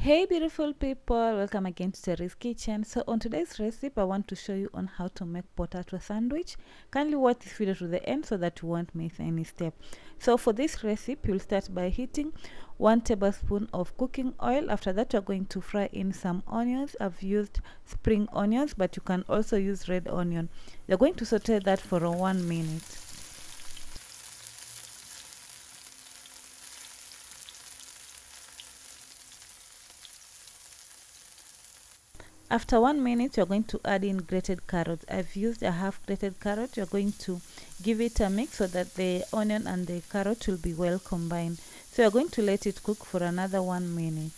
Hey beautiful people, welcome again to Terry's Kitchen. So on today's recipe I want to show you on how to make potato sandwich. Kindly watch this video to the end so that you won't miss any step. So for this recipe you'll start by heating 1 tablespoon of cooking oil. After that you're going to fry in some onions. I've used spring onions, but you can also use red onion. You're going to saute that for 1 minute. After 1 minute, you're going to add in grated carrots. I've used a half grated carrot. You're going to give it a mix so that the onion and the carrot will be well combined. So you're going to let it cook for another 1 minute.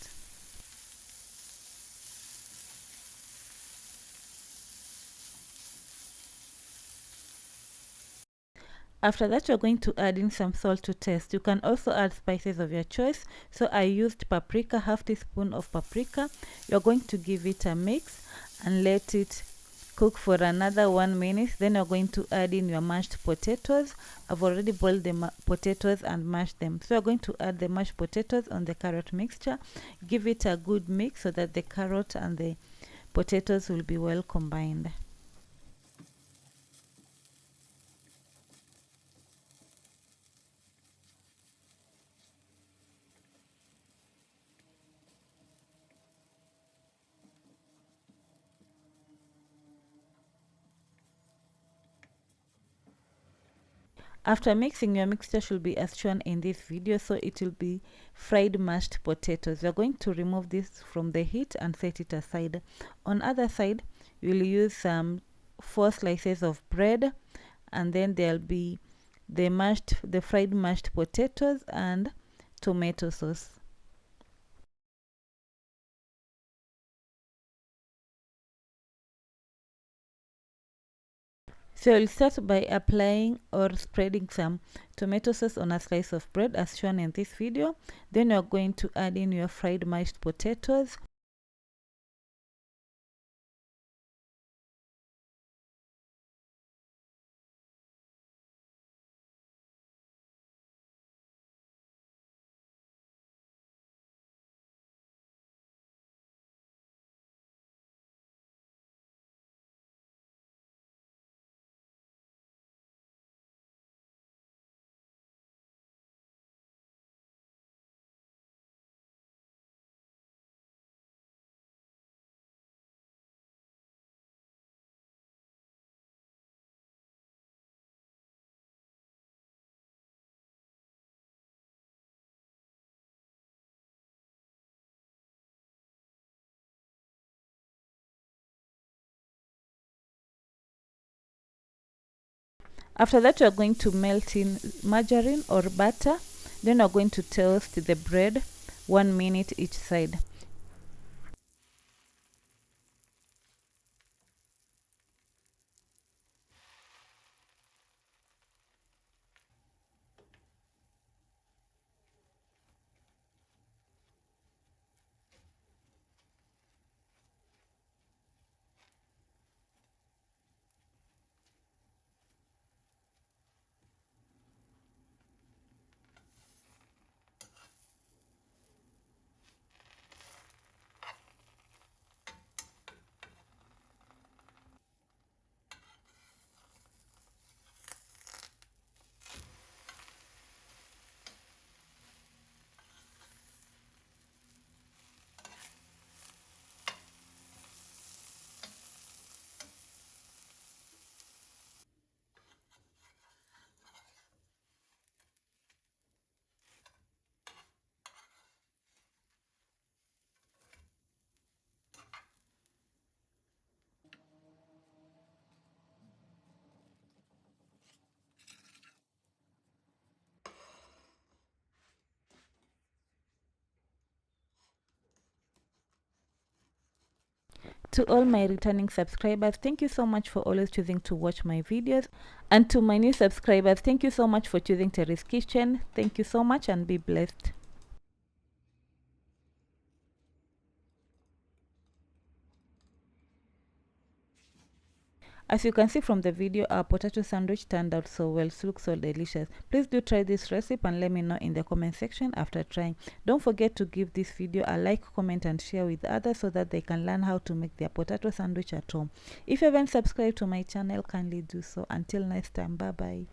After that, you're going to add in some salt to taste. You can also add spices of your choice. So I used paprika, half teaspoon of paprika. You're going to give it a mix and let it cook for another 1 minute. Then you're going to add in your mashed potatoes. I've already boiled the potatoes and mashed them. So you're going to add the mashed potatoes on the carrot mixture. Give it a good mix so that the carrot and the potatoes will be well combined. After mixing, your mixture should be as shown in this video, so it will be fried mashed potatoes. You're going to remove this from the heat and set it aside. On other side, you'll use some 4 slices of bread, and then there'll be the fried mashed potatoes and tomato sauce. So you'll start by applying or spreading some tomato sauce on a slice of bread as shown in this video. Then you're going to add in your fried mashed potatoes. After that, you're going to melt in margarine or butter. Then you're going to toast the bread 1 minute each side. To all my returning subscribers, thank you so much for always choosing to watch my videos. And to my new subscribers, thank you so much for choosing Terry's Kitchen. Thank you so much and be blessed. As you can see from the video, our potato sandwich turned out so well. It looks so delicious. Please do try this recipe and let me know in the comment section after trying. Don't forget to give this video a like, comment and share with others so that they can learn how to make their potato sandwich at home. If you haven't subscribed to my channel, kindly do so. Until next time, bye bye.